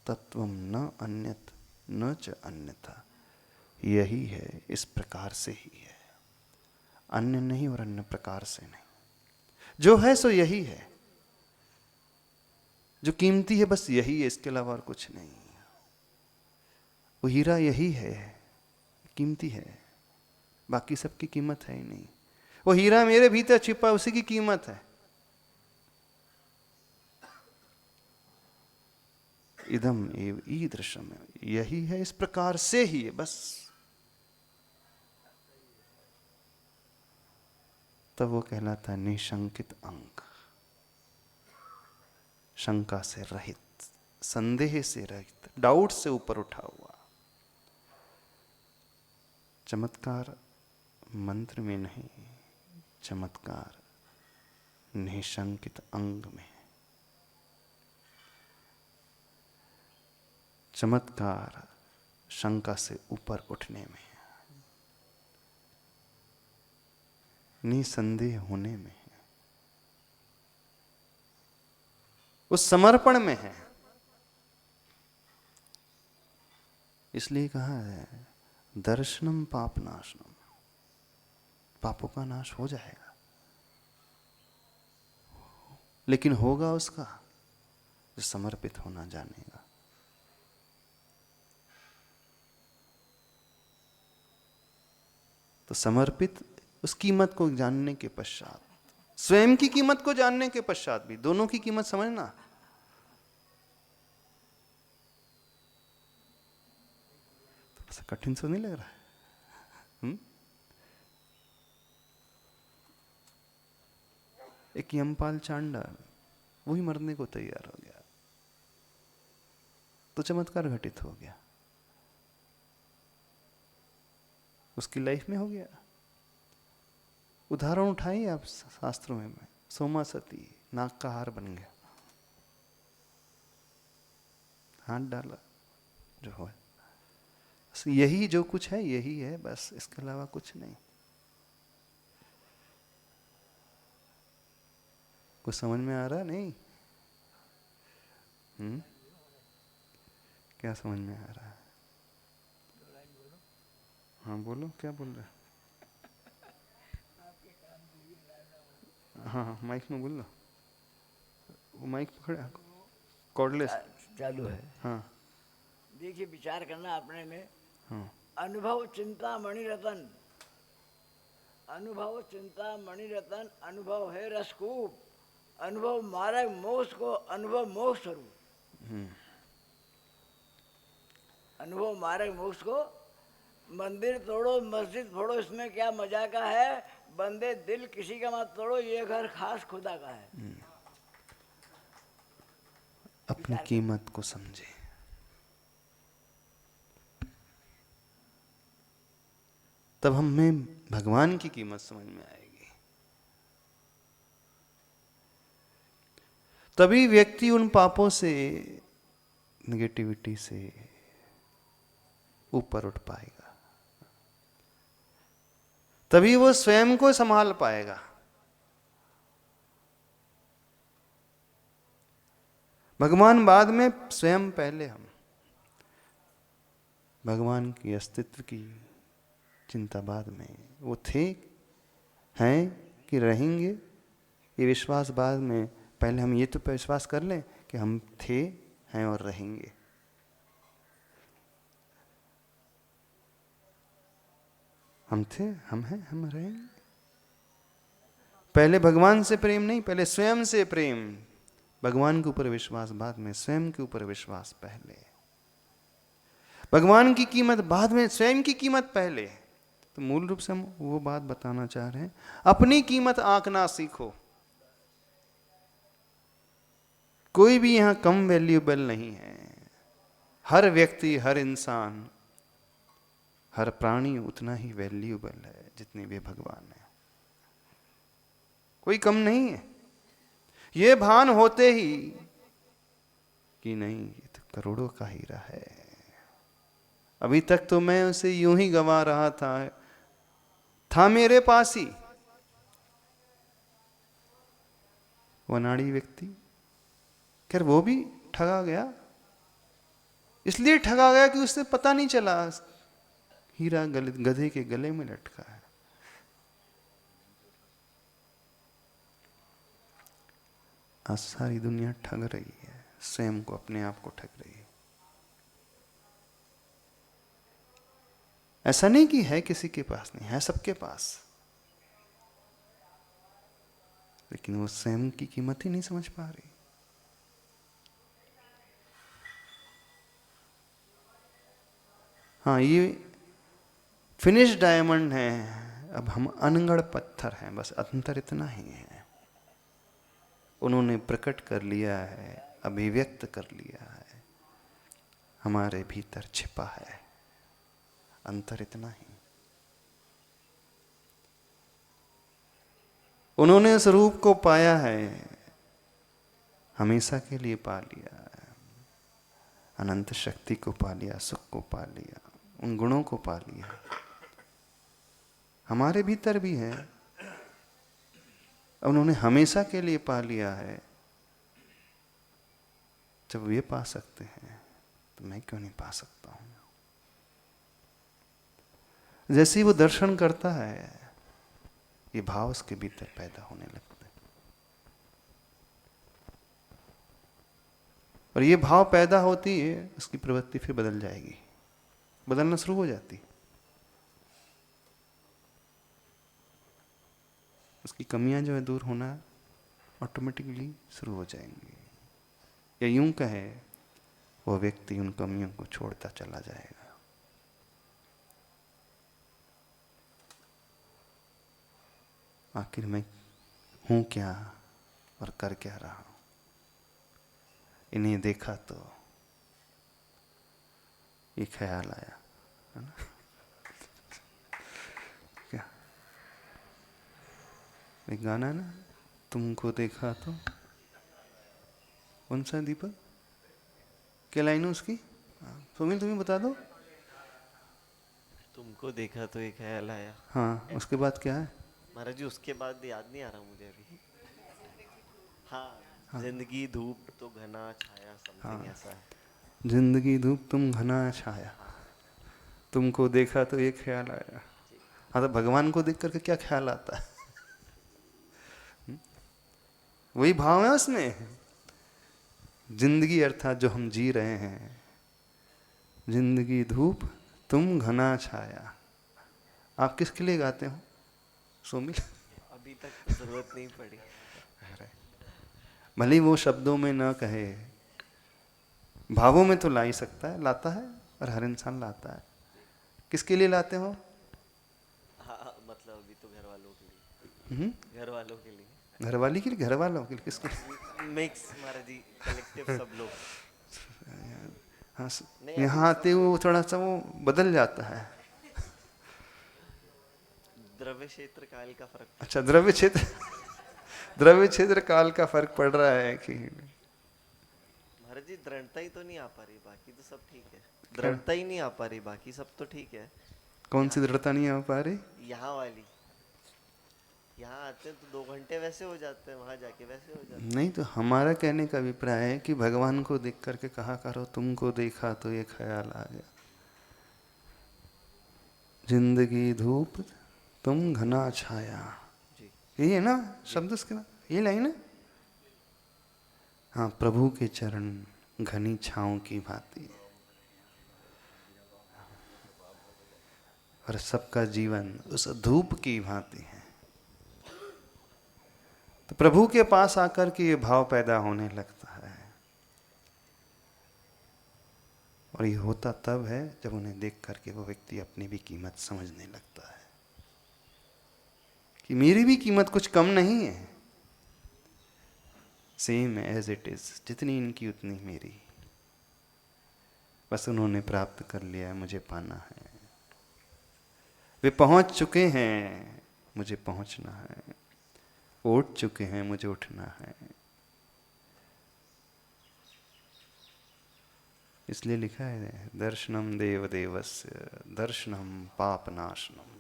तत्वम न अन्यत न च अन्यथा। यही है, इस प्रकार से ही है, अन्य नहीं और अन्य प्रकार से नहीं। जो है सो यही है, जो कीमती है बस यही है, इसके अलावा और कुछ नहीं। वो हीरा यही है, कीमती है, बाकी सबकी कीमत है ही नहीं। वो हीरा मेरे भीतर छिपा, उसी की कीमत है। इदम एव ईदृशम, यही है, इस प्रकार से ही है बस। तब वो कहलाता है निशंकित अंग, शंका से रहित, संदेह से रहित, डाउट से ऊपर उठा हुआ। चमत्कार मंत्र में नहीं, चमत्कार निशंकित अंग में है। चमत्कार शंका से ऊपर उठने में है, निसंदेह होने में है, उस समर्पण में है। इसलिए कहा है दर्शनम पाप नाशनम, पापों का नाश हो जाएगा, लेकिन होगा उसका जो समर्पित होना जानेगा। तो समर्पित उस कीमत को जानने के पश्चात, स्वयं की कीमत को जानने के पश्चात भी दोनों की कीमत समझना। थोड़ा सा कठिन तो नहीं लग रहा है? एक यमपाल चांडाल, वही मरने को तैयार हो गया, तो चमत्कार घटित हो गया, उसकी लाइफ में हो गया। उदाहरण उठाइए आप शास्त्रों में, सोमा सती नाक का हार बन गया, हाथ डाला जो हो, यही जो कुछ है यही है बस, इसके अलावा कुछ नहीं। कुछ समझ में आ रहा नहीं? क्या समझ में आ रहा है? हाँ बोलो, क्या बोल रहे? हाँ हाँ माइक में बोल लो, वो माइक पकड़े, कॉर्डलेस चालू है। हाँ देखिए, विचार करना अपने में। हाँ अनुभव चिंता मणिरत्न, अनुभव चिंता मणिरत्न, अनुभव है रसकूप, अनुभव मार्ग मोक्ष को, अनुभव मोक्ष स्वरूप। अनुभव मार्ग मोक्ष को मंदिर तोड़ो मस्जिद फोड़ो, इसमें क्या मजा का है? बंदे दिल किसी का मत तोड़ो, ये घर खास खुदा का है। अपनी कीमत को समझे। तब हमें भगवान की कीमत समझ में आएगी। तभी व्यक्ति उन पापों से, नेगेटिविटी से ऊपर उठ पाएगा। तभी वो स्वयं को संभाल पाएगा। भगवान बाद में, स्वयं पहले हम। भगवान की अस्तित्व की चिंता बाद में। वो थे, हैं कि रहेंगे, ये विश्वास बाद में। पहले हम ये तो विश्वास कर लें कि हम थे, हैं और रहेंगे। हम थे, हम हैं, हम रहेंगे। पहले भगवान से प्रेम नहीं, पहले स्वयं से प्रेम। भगवान के ऊपर विश्वास बाद में, स्वयं के ऊपर विश्वास पहले। भगवान की कीमत बाद में, स्वयं की कीमत पहले। तो मूल रूप से हम वो बात बताना चाह रहे हैं, अपनी कीमत आंकना सीखो। कोई भी यहां कम वैल्यूएबल नहीं है। हर व्यक्ति, हर इंसान, हर प्राणी उतना ही वैल्यूएबल है जितने भी भगवान है। कोई कम नहीं है। ये भान होते ही कि नहीं, ये तो करोड़ों का हीरा है। अभी तक तो मैं उसे यूं ही गवा रहा था मेरे पास ही। वो अनाड़ी व्यक्ति, खैर वो भी ठगा गया। इसलिए ठगा गया कि उससे पता नहीं चला हीरा गधे के गले में लटका है। आज सारी दुनिया ठग रही है, स्वयं को, अपने आप को ठग रही है। ऐसा नहीं कि है किसी के पास नहीं, है सबके पास, लेकिन वो स्वयं की कीमत ही नहीं समझ पा रही। हाँ, ये फिनिश डायमंड है, अब हम अनगढ़ पत्थर हैं, बस अंतर इतना ही है। उन्होंने प्रकट कर लिया है, अभिव्यक्त कर लिया है, हमारे भीतर छिपा है, अंतर इतना ही। उन्होंने उस रूप को पाया है, हमेशा के लिए पा लिया है, अनंत शक्ति को पा लिया, सुख को पा लिया, उन गुणों को पा लिया। हमारे भीतर भी है, उन्होंने हमेशा के लिए पा लिया है। जब वे पा सकते हैं तो मैं क्यों नहीं पा सकता हूं? जैसे ही वो दर्शन करता है, ये भाव उसके भीतर पैदा होने लगते हैं, और ये भाव पैदा होती है, उसकी प्रवृत्ति फिर बदल जाएगी, बदलना शुरू हो जाती। उसकी कमियां जो है दूर होना ऑटोमेटिकली शुरू हो जाएंगी। या यूं कहे, वो व्यक्ति उन कमियों को छोड़ता चला जाएगा। आखिर मैं हूं क्या और कर क्या रहा हूं? इन्हें देखा तो ये ख्याल आया, है ना? क्या एक गाना है ना, तुमको देखा तो, कौन सा दीपक, क्या लाइन है उसकी? सुमित तुम्हें बता दो। तुमको देखा तो एक ख्याल आया। हाँ, उसके बाद क्या है? महाराज जी उसके बाद याद नहीं आ रहा मुझे अभी। हाँ, जिंदगी धूप तो घना छाया, समथिंग ऐसा है। जिंदगी धूप तुम घना छाया, तुमको देखा तो ये ख्याल आया। हाँ, तो भगवान को देख करके क्या ख्याल आता है? वही भाव है उसमें। जिंदगी अर्थात जो हम जी रहे हैं, जिंदगी धूप तुम घना छाया। आप किसके लिए गाते हो सोमिल? अभी तक तो जरूरत नहीं पड़ी। भले वो शब्दों में ना कहे, भावों में तो ला ही सकता है, लाता है, और हर इंसान लाता है। किसके लिए लाते हो? हाँ मतलब अभी तो घर वालों के लिए, घर वालों के लिए, घरवाली के लिए, घर वालों के लिए, किसके? मिक्स महाराज जी, कलेक्टिव सब लोग। हाँ, नहीं, यहाँ अभी आते सब वो लोग थोड़ा सा वो बदल जाता है। द्रव्य क्षेत्र काल का फर्क। अच्छा, द्रव्य क्षेत्र द्रव्य क्षेत्र काल का फर्क पड़ रहा है कि? महाराज जी दृढ़ता ही तो नहीं आ पा रही, बाकी तो सब ठीक है। दृढ़ता ही नहीं आ पा रही, बाकी सब तो ठीक है। कौन सी दृढ़ता नहीं आ पा रही? यहाँ वाली, यहाँ आते हैं तो 2 घंटे वैसे हो जाते हैं, वहां जाके वैसे हो जाते नहीं, तो हमारा कहने का अभिप्राय है कि भगवान को देख करके कहा करो, तुमको देखा तो ये ख्याल आ गया, जिंदगी धूप तुम घना छाया। हैं जी। यही है ना शब्द उसके बाद, ये लाइन है। हाँ, प्रभु के चरण घनी छाँव की भांति, और सबका जीवन उस धूप की भांति है। तो प्रभु के पास आकर के ये भाव पैदा होने लगता है, और ये होता तब है जब उन्हें देख करके वो व्यक्ति अपनी भी कीमत समझने लगता है कि मेरी भी कीमत कुछ कम नहीं है, सेम एज इट इज, जितनी इनकी उतनी मेरी। बस उन्होंने प्राप्त कर लिया है, मुझे पाना है। वे पहुंच चुके हैं, मुझे पहुंचना है। उठ चुके हैं, मुझे उठना है। इसलिए लिखा है दर्शनम देव देवस्य दर्शनम पापनाशनम।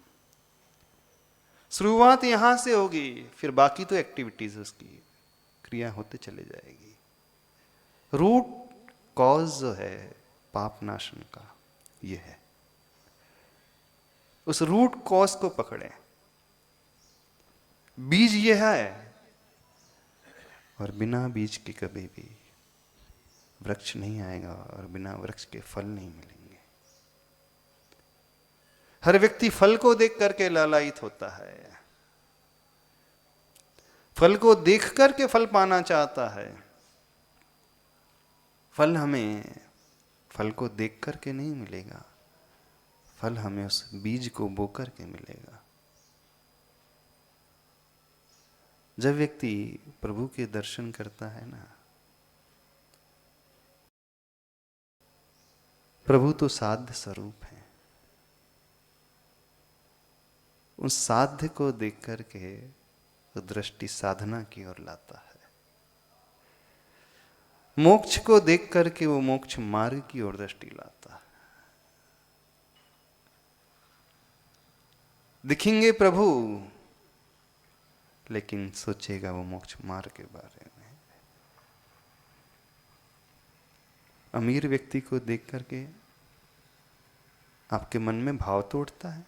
शुरुआत यहां से होगी, फिर बाकी तो एक्टिविटीज उसकी क्रिया होते चले जाएगी। रूट कॉज जो है पाप नाशन का ये है, उस रूट कॉज को पकड़े। बीज ये है, और बिना बीज के कभी भी वृक्ष नहीं आएगा, और बिना वृक्ष के फल नहीं मिलेंगे। हर व्यक्ति फल को देख करके लालायित होता है, फल को देख करके फल पाना चाहता है। फल हमें फल को देख करके नहीं मिलेगा, फल हमें उस बीज को बो करके मिलेगा। जब व्यक्ति प्रभु के दर्शन करता है ना, प्रभु तो साध्य स्वरूप है, उस साध्य को देख करके तो दृष्टि साधना की ओर लाता है। मोक्ष को देख करके वो मोक्ष मार्ग की ओर दृष्टि लाता है। दिखेंगे प्रभु, लेकिन सोचेगा वो मोक्ष मार्ग के बारे में। अमीर व्यक्ति को देख करके आपके मन में भाव तो उठता है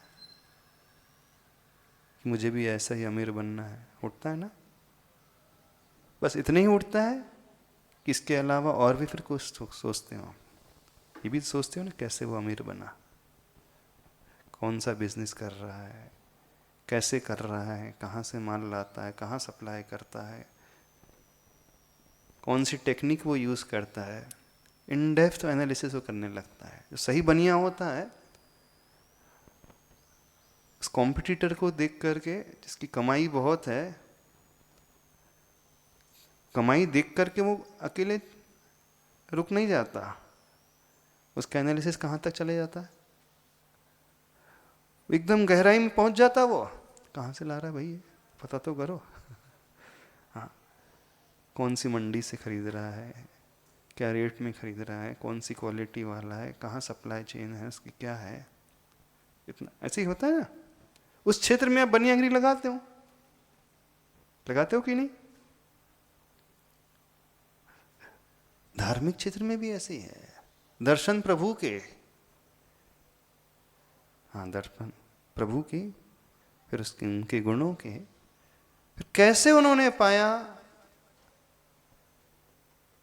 कि मुझे भी ऐसा ही अमीर बनना है, उठता है ना? बस इतना ही उठता है कि इसके अलावा और भी फिर कुछ सोचते हो? ये भी सोचते हो ना कैसे वो अमीर बना, कौन सा बिजनेस कर रहा है, कैसे कर रहा है, कहाँ से माल लाता है, कहाँ सप्लाई करता है, कौन सी टेक्निक वो यूज़ करता है। इन डेप्थ एनालिसिस वो करने लगता है। जो सही बनिया होता है, उस कॉम्पिटिटर को देख करके जिसकी कमाई बहुत है, कमाई देख करके वो अकेले रुक नहीं जाता, उसका एनालिसिस कहाँ तक चले जाता है, एकदम गहराई में पहुंच जाता। वो कहाँ से ला रहा है भाई, पता तो करो। हाँ, कौन सी मंडी से खरीद रहा है, क्या रेट में खरीद रहा है, कौन सी क्वालिटी वाला है, कहाँ सप्लाई चेन है उसकी, क्या है, इतना ऐसे ही होता है ना। उस क्षेत्र में आप बनियागिरी लगाते हो कि नहीं? धार्मिक क्षेत्र में भी ऐसे ही है। दर्शन प्रभु के, हाँ दर्शन प्रभु की, फिर उसके उनके गुणों के, फिर कैसे उन्होंने पाया,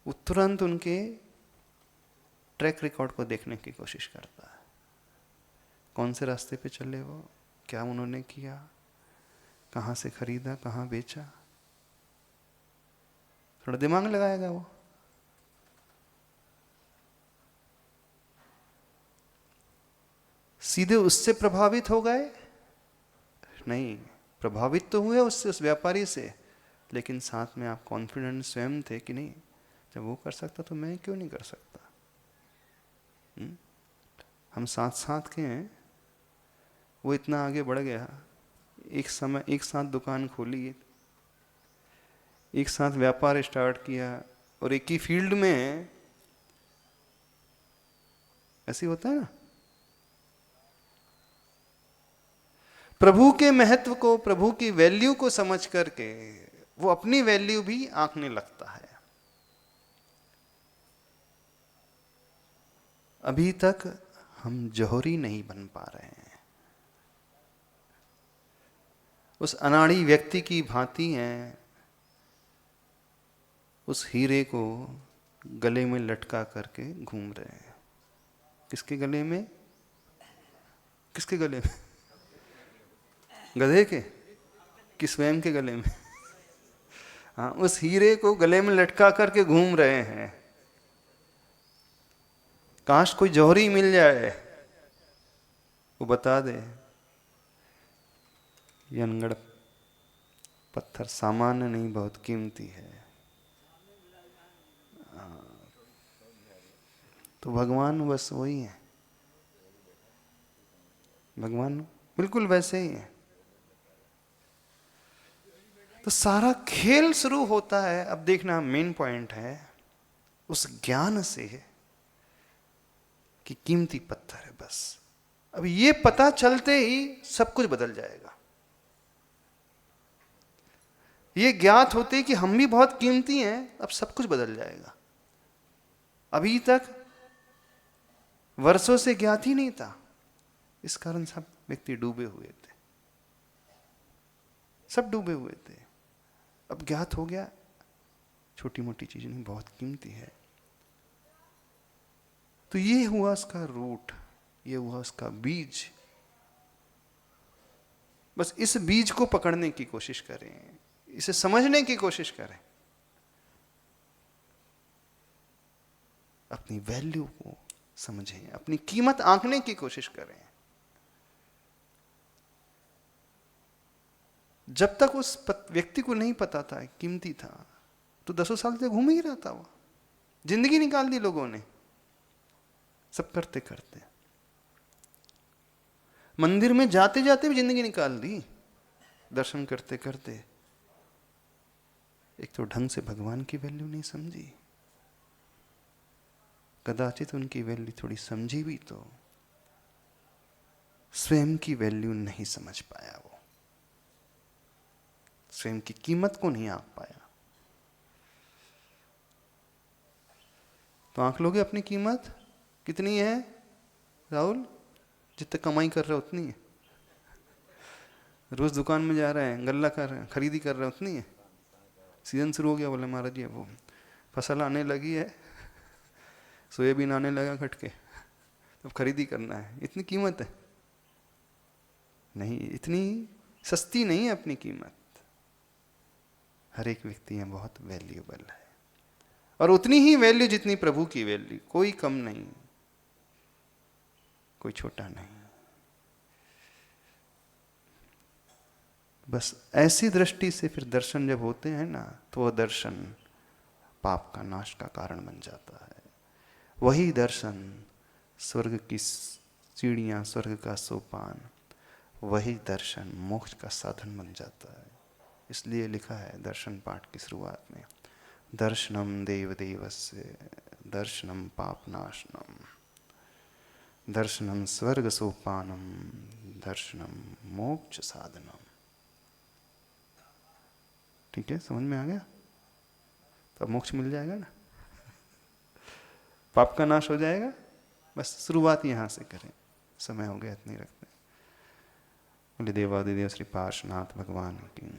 वो तुरंत उनके ट्रैक रिकॉर्ड को देखने की कोशिश करता है। कौन से रास्ते पे चले वो, क्या उन्होंने किया, कहाँ से खरीदा, कहाँ बेचा, थोड़ा दिमाग लगाएगा वो। सीधे उससे प्रभावित हो गए? नहीं, प्रभावित तो हुए उससे, उस व्यापारी से, लेकिन साथ में आप कॉन्फिडेंट स्वयं थे कि नहीं, जब वो कर सकता तो मैं क्यों नहीं कर सकता। हम साथ साथ के हैं। वो इतना आगे बढ़ गया, एक समय एक साथ दुकान खोली, एक साथ व्यापार स्टार्ट किया, और एक ही फील्ड में है। ऐसे होता है ना। प्रभु के महत्व को, प्रभु की वैल्यू को समझ करके वो अपनी वैल्यू भी आंकने लगता है। अभी तक हम जौहरी नहीं बन पा रहे हैं, उस अनाड़ी व्यक्ति की भांति हैं, उस हीरे को गले में लटका करके घूम रहे हैं। किसके गले में? किसके गले में? गधे के कि स्वयं के गले में? हाँ, उस हीरे को गले में लटका करके घूम रहे हैं। काश कोई जौहरी मिल जाए, वो बता दे ये अनगढ़ पत्थर सामान्य नहीं, बहुत कीमती है। तो भगवान बस वही है, भगवान बिल्कुल वैसे ही है। तो सारा खेल शुरू होता है, अब देखना मेन पॉइंट है, उस ज्ञान से है कि कीमती पत्थर है। बस अब ये पता चलते ही सब कुछ बदल जाएगा। ये ज्ञात होते कि हम भी बहुत कीमती हैं, अब सब कुछ बदल जाएगा। अभी तक वर्षों से ज्ञात ही नहीं था, इस कारण सब व्यक्ति डूबे हुए थे, सब डूबे हुए थे। अब ज्ञात हो गया, छोटी मोटी चीज नहीं, बहुत कीमती है। तो ये हुआ उसका रूट, ये हुआ उसका बीज। बस इस बीज को पकड़ने की कोशिश करें, इसे समझने की कोशिश करें, अपनी वैल्यू को समझें, अपनी कीमत आंकने की कोशिश करें। जब तक उस व्यक्ति को नहीं पता था कीमती था, तो 10 साल से घूम ही रहा था। वो जिंदगी निकाल दी लोगों ने, सब करते करते। मंदिर में जाते जाते भी जिंदगी निकाल दी, दर्शन करते करते। एक तो ढंग से भगवान की वैल्यू नहीं समझी, कदाचित उनकी वैल्यू थोड़ी समझी भी तो स्वयं की वैल्यू नहीं समझ पाया, वो स्वयं की कीमत को नहीं आंक पाया। तो आंक लोगे अपनी कीमत कितनी है राहुल? जितने कमाई कर रहे हो उतनी है। रोज दुकान में जा रहे हैं, गल्ला कर रहे हैं, खरीदी कर रहे हैं, उतनी है। सीजन शुरू हो गया, बोले महाराज जी वो फसल आने लगी है, सोयाबीन आने लगा कट के, तो खरीदी करना है, इतनी कीमत है? नहीं, इतनी सस्ती नहीं है अपनी कीमत। हर एक व्यक्ति है बहुत वैल्यूएबल है, और उतनी ही वैल्यू जितनी प्रभु की वैल्यू, कोई कम नहीं, कोई छोटा नहीं। बस ऐसी दृष्टि से फिर दर्शन जब होते हैं ना, तो वह दर्शन पाप का नाश का कारण बन जाता है। वही दर्शन स्वर्ग की सीढ़ियां, स्वर्ग का सोपान, वही दर्शन मोक्ष का साधन बन जाता है। इसलिए लिखा है दर्शन पाठ की शुरुआत में, दर्शनम देव देवस्य दर्शनम पापनाशनम, दर्शनम स्वर्ग सोपानम, दर्शनम मोक्ष साधनम। ठीक है, समझ में आ गया? तो अब मोक्ष मिल जाएगा ना, पाप का नाश हो जाएगा। बस शुरुआत यहां से करें। समय हो गया, इतनी रखते हैं। बोले देवादिदेव श्री पार्श्वनाथ भगवान की।